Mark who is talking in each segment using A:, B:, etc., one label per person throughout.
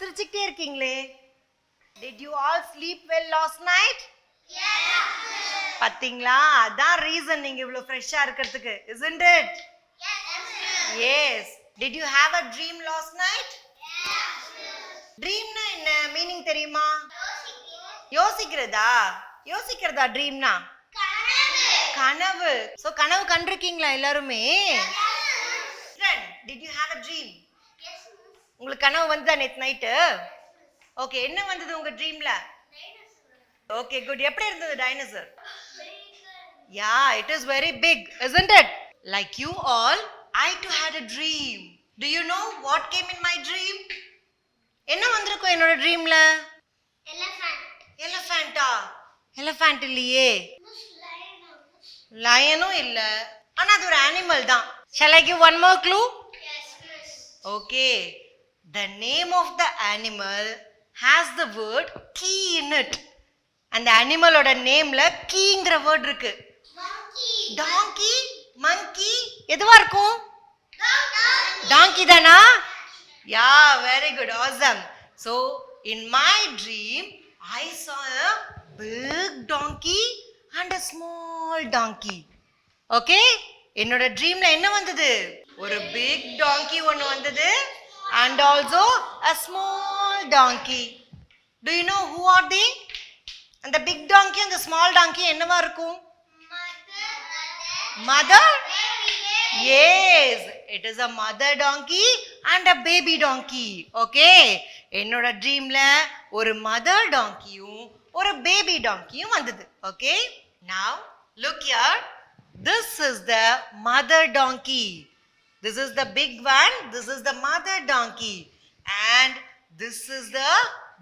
A: சிரிச்சிட்டே இருக்கீங்களே? Did you all sleep well last night?
B: Yes.
A: பாத்தீங்களா? அதான் ரீசன் நீங்க இவ்வளவு ஃப்ரெஷ்ஷா இருக்கிறதுக்கு. Isn't it?
B: Yes.
A: Yes. Did you have a dream last night?
B: Yes.
A: ட்ரீம்னா என்ன மீனிங் தெரியுமா? யோசிக்கிறதா ட்ரீம்னா? கனவு. சோ கனவு கண்டிருக்கீங்களா எல்லாருமே? Did you have a dream?
B: Yes.
A: உங்களுக்கு கனவு வந்ததா நேத்து நைட்டு? ஓகே, என்ன வந்தது உங்க ட்ரீம்ல? Okay, good. எப்படி இருந்தது dinosaur? Yeah, it is very big, isn't it? Like you all, I too had a dream. Do you know what came in my dream? என்ன வந்திருக்கும் என்னோட ட்ரீம்ல? எலிஃபண்டா? எலிஃபண்ட் இல்லையே. லயனும் இல்ல. ஆனா அது ஒரு அனிமல் தான். Shall I give one more clue?
B: Yes, miss.
A: Okay. The name of the animal has the word key in it. அந்த அனிமலோட நேம்ல கீங்கிற வேர்ட் இருக்கு. டாங்கி, மங்கி எதுவா இருக்கும்? டாங்கி தானா? Yeah, very good, awesome. So in my dream I saw a big donkey and a small donkey. Okay? என்னோட ட்ரீம்ல என்ன வந்தது? ஒரு big donkey ஒன்னு வந்தது and also a small donkey. Do you know who are they? அந்த big donkey and the small donkey என்னவா இருக்கும்? Mother? Yes, it is a mother donkey and a baby donkey. Okay? என்னோட ட்ரீம்ல ஒரு mother donkeyயும் ஒரு baby donkeyயும் வந்தது. Okay? Now look here. This is the mother donkey. This is the big one. This is the mother donkey. And this is the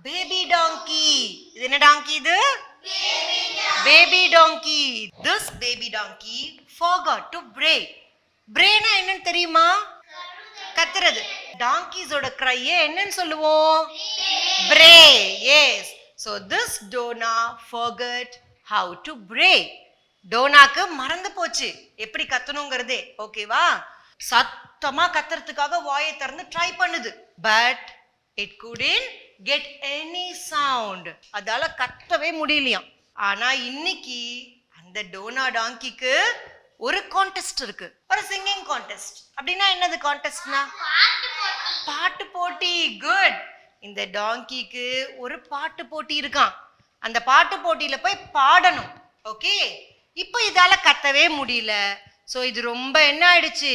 A: baby donkey. இது என்ன donkey இது? Baby donkey. This baby donkey forgot to bray. Brayனா என்னன்னு தெரியுமா? கத்துறது. Donkeys-ஓட cry-யே என்னன்னு சொல்லுவோம்? Bray. Yes. So this Dona forgot how to bray. டோனாக்கு மறந்து போச்சு எப்படி கத்தணுங்கிறதே. ஓகேவா? சத்தமா கத்துறதுக்காக வாயை திறந்து ட்ரை பண்ணுது. But it couldn't get any sound. அதால கத்தவே முடியலையாம். ஆனா இன்னைக்கு அந்த டோனா டாங்கிக்கு ஒரு கான்டெஸ்ட் இருக்கு. ஒரு சிங்கிங் கான்டெஸ்ட். அப்படின்னா என்னது கான்டெஸ்ட்னா? பாட்டு போட்டி. குட். இந்த டாங்கிக்கு ஒரு பாட்டு போட்டி இருக்கான். அந்த பாட்டு போட்டியில போய் பாடணும். ஓகே? இப்போ இதால கத்தவே முடியல. சோ இது ரொம்ப என்ன ஆயிடுச்சு?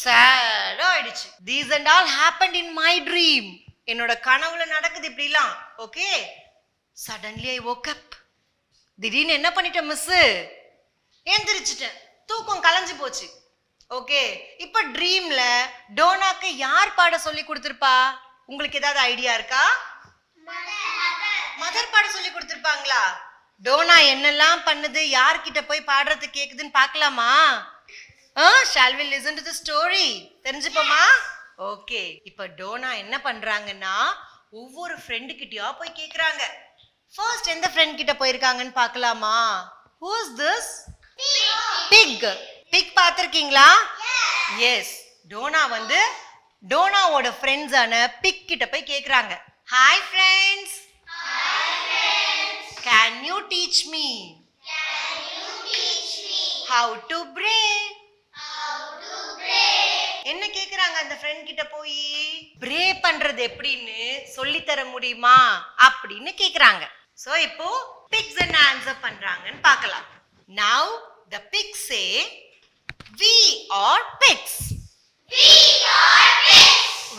A: sad ஆயிடுச்சு. These and all happened in my dream. என்னோட கனவுல நடக்குது இப்படிலாம். Okay? Suddenly I woke up. திடீர்னு என்ன பண்ணிட்டேன் மிஸ்? எந்திரிச்சிட்டேன். தூக்கம் கலைஞ்சு போச்சு. ஓகே? இப்போ ட்ரீம்ல டோனாக்கு யார் பாட சொல்லி கொடுத்திருப்பா? உங்களுக்கு ஏதாவது ஐடியா இருக்கா? மதர் பாட சொல்லி கொடுத்திருப்பாங்களா? டோனா என்னெல்லாம் பண்ணுது, யார்கிட்ட போய் பாடுறது கேக்குதுன்னு பார்க்கலாமா? Shall we listen to the story? தெரிஞ்சுப்போமா? ஓகே. இப்ப டோனா என்ன பண்றாங்கன்னா ஒவ்வொரு ஃப்ரெண்டு கிட்டயா போய் கேக்குறாங்க. ஃபர்ஸ்ட் எந்த ஃப்ரெண்ட் கிட்ட போயிருக்காங்கன்னு பார்க்கலாமா? Who is this? Pig. Pig பாத்திருக்கீங்களா? Yes. டோனா வந்து டோனாவோட ஃப்ரெண்ட்ஸான பிக் கிட்ட போய் கேக்குறாங்க. Hi friends. Can you teach me? How to bray? என்ன கேக்குறாங்க அந்த ஃப்ரெண்ட் கிட்ட போய்? ப்ரே பண்றது எப்படின்னு சொல்லி தர முடியுமா அப்படின்னு கேக்குறாங்க. சோ இப்போ pigs என்ன ஆன்சர் பண்றாங்கன்னு பார்க்கலாம். Now the pigs say we are pigs.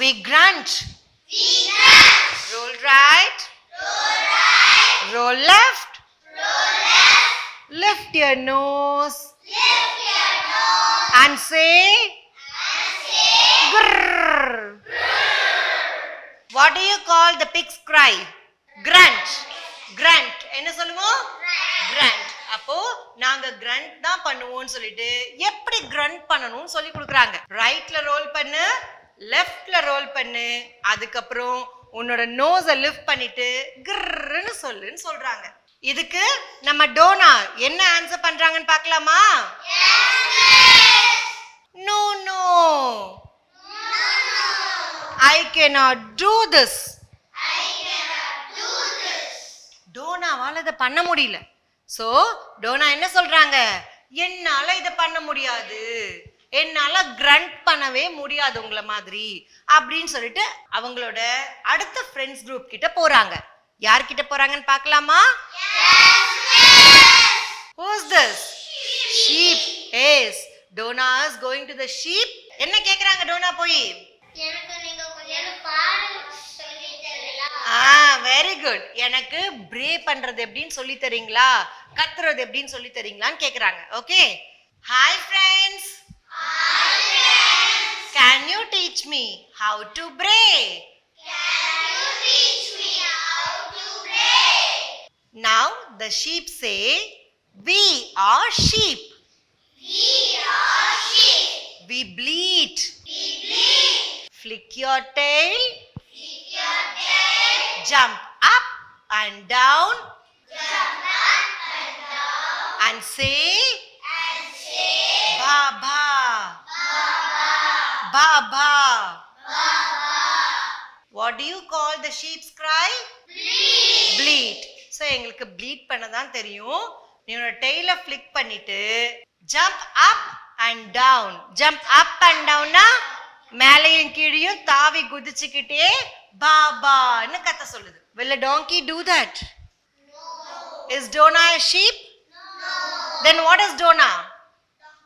A: We grunt. Roll right. Roll left. Lift your nose. And say grrr. What do you call the pig's cry? Grunt. Grunt. என்ன சொல்லுவோம்? Grunt. அப்போ நாங்க grunt தான் பண்ணுவோம்னு சொல்லிட்டு எப்படி grunt பண்ணணும்னு சொல்லி கொடுக்குறாங்க. ரைட்ல ரோல் பண்ணு, லெஃப்ட்ல ரோல் பண்ணு, அதுக்கப்புறம் உன்னோட நோஸை லிஃப்ட் பண்ணிட்டு கிர்ன்னு சொல்லுன்னு சொல்றாங்க. இதுக்கு நம்ம டோனா என்ன ஆன்சர் பண்றாங்கன்னு பார்க்கலாமா? No no. I cannot do this.
B: I cannot do this.
A: டோனாவால இதை பண்ண முடியல. சோ டோனா என்ன சொல்றாங்க? என்னால இதை பண்ண முடியாது, என்னால கிரண்ட் பண்ணவே முடியாது உங்கள மாதிரி அப்படின்னு சொல்லிட்டு அவங்களோட அடுத்த ஃப்ரெண்ட்ஸ் குரூப் கிட்ட போறாங்க. யார்கிட்ட போறாங்கன்னு பார்க்கலாமா? Who's this? Sheep. Yes. Donna is going to the sheep. என்ன கேக்குறாங்க டோனா போய்?
B: எனக்கு நீங்க கொஞ்சம் பாடம் சொல்லி தரீங்களா?
A: Very good. எனக்கு ப்ரே பண்றது எப்படின்னு சொல்லி தரீங்களா, கத்துறது எப்படின்னு சொல்லி தரீங்களான்னு கேக்குறாங்க. Okay. Hi friends. Can you teach me how to pray?
B: Can you teach me how to pray?
A: Now the sheep say, we are sheep.
B: We are sheep.
A: We bleat.
B: We bleat.
A: Flick your tail.
B: Flick your tail.
A: Jump up and down.
B: Jump up and down.
A: And say,
B: And say,
A: Baba.
B: Baba.
A: Baba.
B: Baba.
A: What do you call the sheep's cry?
B: Bleat.
A: Bleat. So எங்களுக்கு bleat பண்ண தான் தெரியும். நீங்க டெய்ல ஃபிளிக் பண்ணிட்டு jump up and down. Jump up and downனா மேலையும் கீழையும் தாவி குதிச்சுக்கிட்டே பாபான்னு கத்த சொல்லுது. Will a donkey do that?
B: No.
A: Is Donna a sheep?
B: No.
A: Then what is Donna?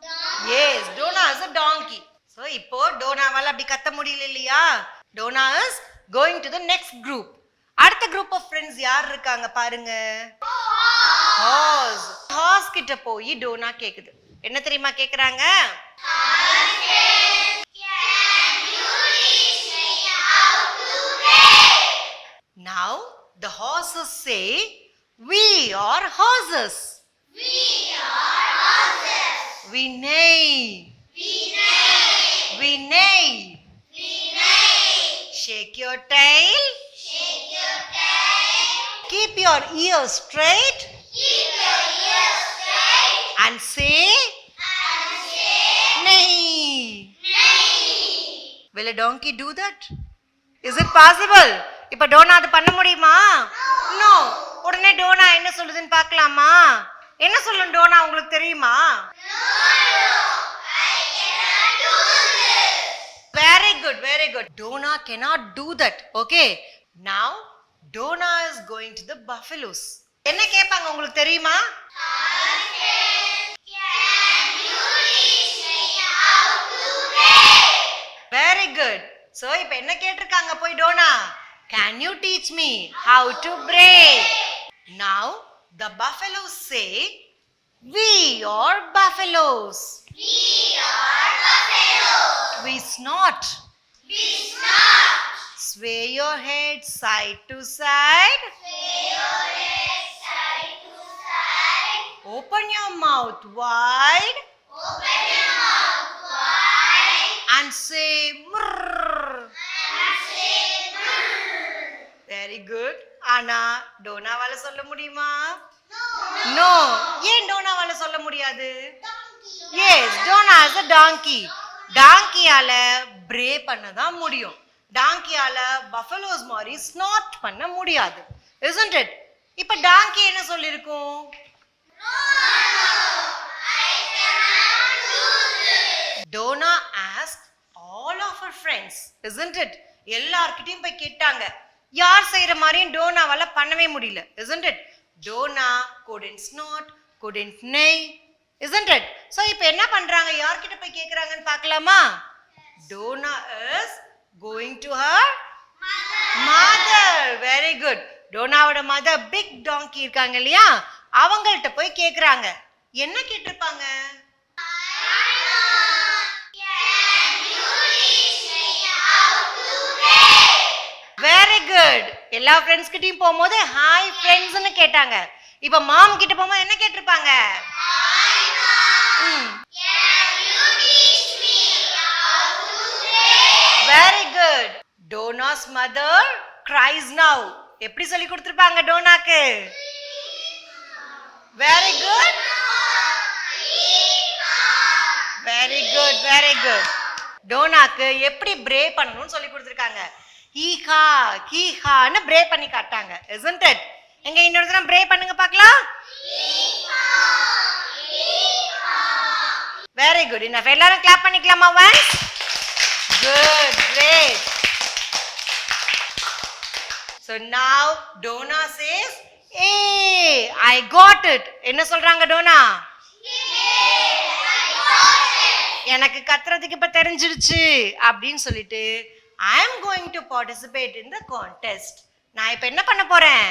B: Donkey.
A: Yes, Donna is a donkey. So இப்போ டோனாவால அப்படி கத்த முடியல இல்லையா? Donna is going to the next group. அடுத்த group of friends யார் இருக்காங்க பாருங்க. Horse. Horse கிட்ட போய் டோனா கேக்குது. என்ன தெரியுமா கேக்குறாங்க?
B: Can you teach me how to pray?
A: Now the horses say, we are horses.
B: We are horses.
A: We neigh.
B: We neigh.
A: We neigh.
B: We neigh.
A: Shake your tail.
B: Shake your tail.
A: Keep your ears straight.
B: Keep your ears straight.
A: And say,
B: And say,
A: neigh.
B: neigh.
A: Will a donkey do that? Is it possible? இப்ப Donna அது பண்ண முடியுமா? No. உடனே Donna என்ன சொல்லுதுன்னு பார்க்கலாமா? என்ன சொல்லும் டோனா உங்களுக்கு தெரியுமா? Very good, very good. Donna cannot do that. Okay. Now Donna is going to the buffaloes. என்ன கேட்பாங்க உங்களுக்கு தெரியுமா?
B: Can you teach me how to pray?
A: Very good. So இப்ப என்ன கேட்டிருக்காங்க போய் Donna? Can you teach me how to pray? Now the buffaloes say, we are buffaloes.
B: We are buffaloes.
A: We snort.
B: We snort.
A: Sway your head side to side.
B: Sway your head side to side.
A: Open your mouth wide
B: Open your mouth wide.
A: and say mrrr.
B: And say brrr.
A: Very good. ஆனா டோனாவால சொல்ல முடியுமா?
B: No.
A: No. ஏன் டோனாவால சொல்ல முடியாது?
B: Donkey.
A: Yes, Donna is a donkey. டாங்கியால pray பண்ண தான் முடியும். டாங்கியால பஃபலோஸ் மாதிரி ஸ்னாட் பண்ண முடியாது. Isn't it? இப்ப டாங்கி என்ன சொல்லிருக்கும்? Donna asked all of her friends, isn't it? எல்லார்கிட்டயும் போய் கேட்டாங்க. யார் செய்யற மாதிரியும் டோனாவால பண்ணவே முடியல. Isn't it? Donna couldn't snort, couldn't neigh. Isn't it? So இப்போ என்ன பண்றாங்க? யார்கிட்ட போய் கேக்குறாங்கன்னு பார்க்கலாமா? Donna is going to her mother. Very good. டோனாவோட மதர் பிக் டாங்கி இருக்காங்க இல்லையா, அவங்கள்ட்ட போய் கேக்குறாங்க. என்ன கேட்டிருப்பாங்க? Very good. எல்லா ஃப்ரெண்ட்ஸ் கிட்டயும் போகும்போது ஹாய் ஃப்ரெண்ட்ஸ்னு கேட்டாங்க. இப்ப மாம் கிட்ட போகும்போது என்ன கேட்டிருப்பாங்க? Very good. Donna's mother cries now. எப்படி சொல்லி கொடுத்திருப்பாங்க டோனாக்கு? Very good. Very good, very good. டோனாக்கு எப்படி ப்ரே பண்ணணும்னு சொல்லி கொடுத்துருக்காங்க. ஹீஹா ஹீஹான்னு ப்ரே பண்ணி காட்டாங்க. isn't it? எங்க இன்னொரு தடவை ப்ரே பண்ணுங்க பார்க்கலாம். Very good. enough. எல்லாரும் கிளாப் பண்ணிக்கலாமா? once. good, great. So now Donna says, "Hey, I got it." என்ன சொல்றாங்க டோனா? எனக்கு கத்துறதுக்கு இப்ப தெரிஞ்சிருச்சு அப்படின்னு சொல்லிட்டு I am going to participate in the contest. நான் இப்ப என்ன பண்ண போறேன்?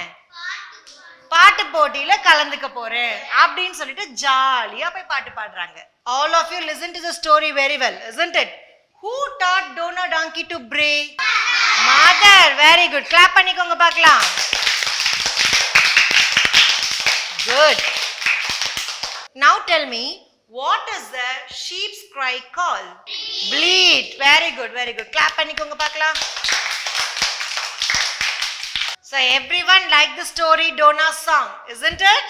A: பாட்டு போட்டியில கலந்துக்க போறேன் அப்படின்னு சொல்லிட்டு ஜாலியா போய் பாட்டு பாடுறாங்க. All of you listen to the story very well, isn't it? Who taught Donna donkey to bray? Mother. Very good. Clap பண்ணிக்கோங்க பார்க்கலாம். Good. Now tell me, what is the sheep's cry called? Bleat. Very good, very good. Clap பண்ணிக்கோங்க பார்க்கலாம். So everyone like the story Donna's song, isn't it?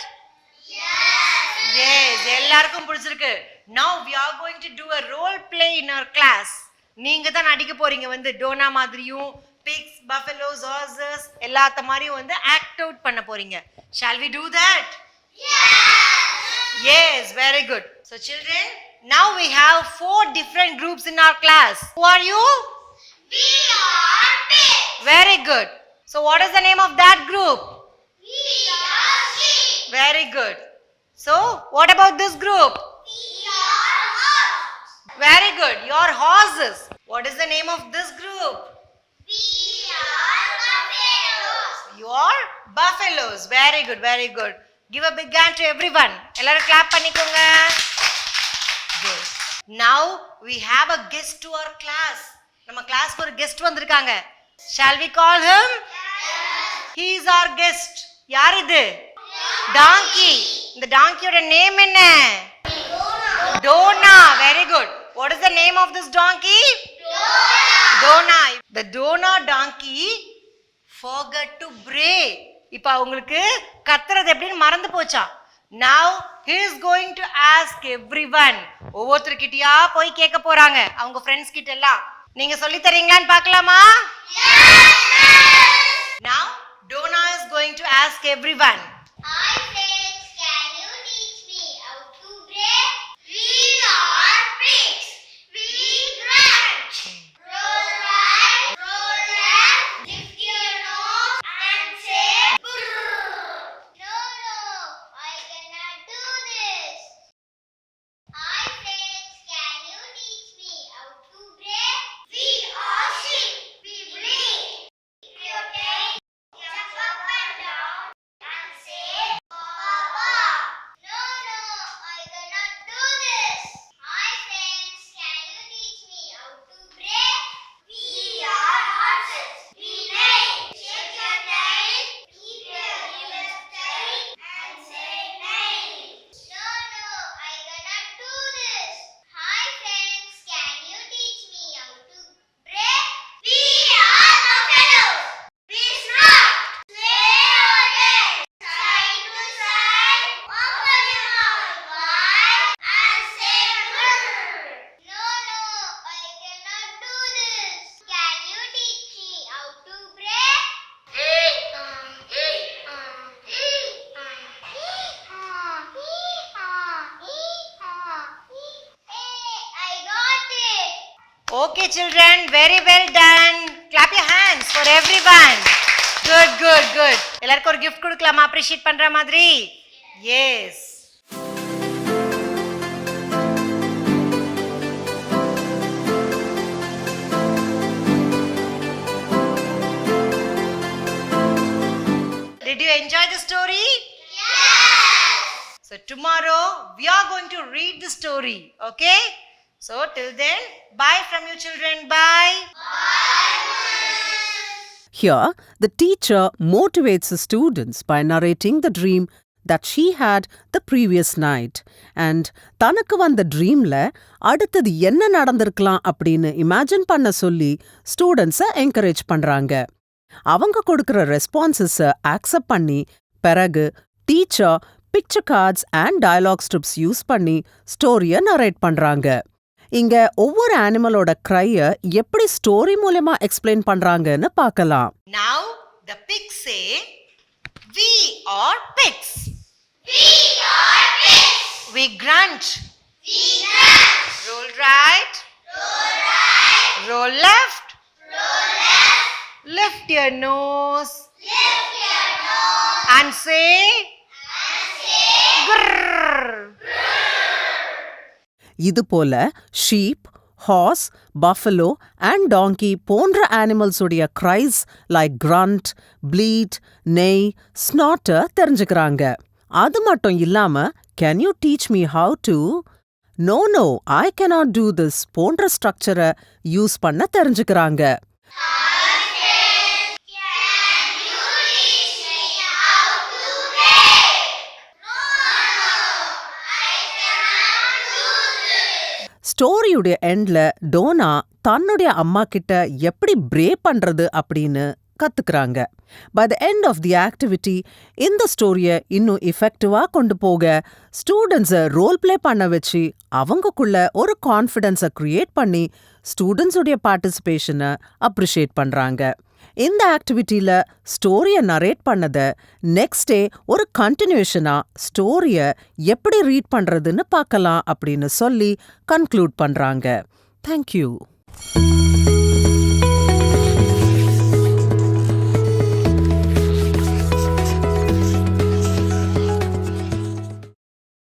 A: Yes, எல்லாருக்கும் பிடிச்சிருக்கு. Now we are going to do a role play in our class. நீங்க தான் நடிக்க போறீங்க வந்து Donna மாதிரியும் pigs, buffaloes, horses எல்லாத்த மாதிரியும் வந்து ஆக்ட் அவுட் பண்ண போறீங்க. Shall we do that? Yes, very good. So children, now we have 4 different groups in our class. Who are you?
B: We are pigs.
A: Very good. So what is the name of that group?
B: We are sheep.
A: Very good. So what about this group?
B: We are horses.
A: Very good. Your horses. What is the name of this group?
B: We are buffaloes.
A: Your buffaloes. Very good, very good. Give a big hand to everyone. எல்லாரும் clap பண்ணிக்கோங்க. Good. Now we have a guest to our class. நம்ம கிளாஸ்க்கு ஒரு guest வந்திருக்காங்க. Shall we call him? He is our guest. யார் இது? Donkey. இந்த டாங்கியோட name என்ன? Donna. Very good. What is the name of this donkey? Donna. The Donna donkey forgot to bray. இப்ப அவங்களுக்கு கத்துறது எப்படின்னு மறந்து போச்சா? Now he is going to ask everyone. ஒவ்வொருத்தர்கிட்டயா போய் கேட்க போறாங்க அவங்க ஃப்ரெண்ட்ஸ் கிட்ட எல்லாம். நீங்க சொல்லி தரீங்களான்னு பார்க்கலாமா? Now Donna is going to ask everyone.
B: Hi friends, can you teach me how to bray? We are pigs. We grunt. Roll right, roll left, lift your nose and say brrr. No, I cannot do this. Hi friends, can you teach me how to bray? We are sheep. We bleat. Lift your tail, jump up and down and say Papa. No, I cannot do this. Hi friends, can you teach me how to bray? We are horses. We neigh. Shake your tail, keep your ears tight and say neigh. No, I cannot do this. Hi friends, can you teach me how to bray? We are buffaloes. We snort. Sway our legs side to side. Open your mouth wide and say brrr. No, I cannot do this. Can you teach me how to bray? Hey, I got it.
A: Okay children, very well done. Clap your hands for everyone. Good, good, good. எல்லாருக்கும் ஒரு gift கொடுக்கலாமா appreciate பண்ற மாதிரி? Yes. Did you enjoy the story?
B: Yes.
A: So tomorrow we are going to read the story, okay? So till then, bye from you children. Bye.
C: Here, the teacher motivates the students by narrating the dream that she had the previous night and தனக்கு வந்த ட்ரீம்ல அடுத்தது என்ன நடந்திருக்கலாம் அப்படின்னு imagine பண்ண சொல்லி ஸ்டூடெண்ட்ஸை encourage பண்றாங்க. அவங்க கொடுக்கிற ரெஸ்பான்சஸை ஆக்செப்ட் பண்ணி பிறகு teacher picture cards and dialogue strips use பண்ணி ஸ்டோரியை நரேட் பண்றாங்க. இங்க ஒவ்வொரு அனிமலோட க்ரைய எப்படி ஸ்டோரி மூலமா எக்ஸ்பிளைன் பண்றாங்கன்னு பார்க்கலாம்.
A: Now the pigs say, we are pigs.
B: We are pigs.
A: We grunt.
B: We grunt.
A: Roll right.
B: Roll right.
A: Roll left.
B: Roll left.
A: Lift your nose.
B: Lift your nose.
A: And say,
B: And say,
A: grrr.
C: இது போல sheep, hours, buffalo and டாங்கி போன்ற animals உடைய cries like Grand, pleat, நெய், ஸ்னாட்டர் தெரிஞ்சுக்கிறாங்க. அது மட்டும் இல்லாம can you teach me how to, no I cannot do this போன்ற ஸ்ட்ரக்சரை யூஸ் பண்ண தெரிஞ்சுக்கிறாங்க.
B: Can you teach me how to break? No, I cannot do this.
C: ஸ்டோரியுடைய எண்ட்ல டோனா தன்னுடைய அம்மா கிட்ட எப்படி ப்ரே பண்றது அப்படின்னு கத்துக்கிறாங்க. By the end of the activity இந்த ஸ்டோரியை இன்னும் எஃபெக்டிவா கொண்டு போக ஸ்டூடெண்ட்ஸை ரோல் பிளே பண்ண வச்சு அவங்கக்குள்ள ஒரு கான்ஃபிடென்ஸை கிரியேட் பண்ணி ஸ்டூடெண்ட்ஸுடைய பார்ட்டிசிபேஷனை அப்ரிஷியேட் பண்றாங்க. இந்த ஆக்டிவிட்டியில ஸ்டோரியை நரேட் பண்ணதை நெக்ஸ்ட் டே ஒரு கண்டினியூஷனா ஸ்டோரியை எப்படி ரீட் பண்றதுன்னு பார்க்கலாம் அப்படின்னு சொல்லி கன்க்ளூட் பண்றாங்க. தேங்க்யூ.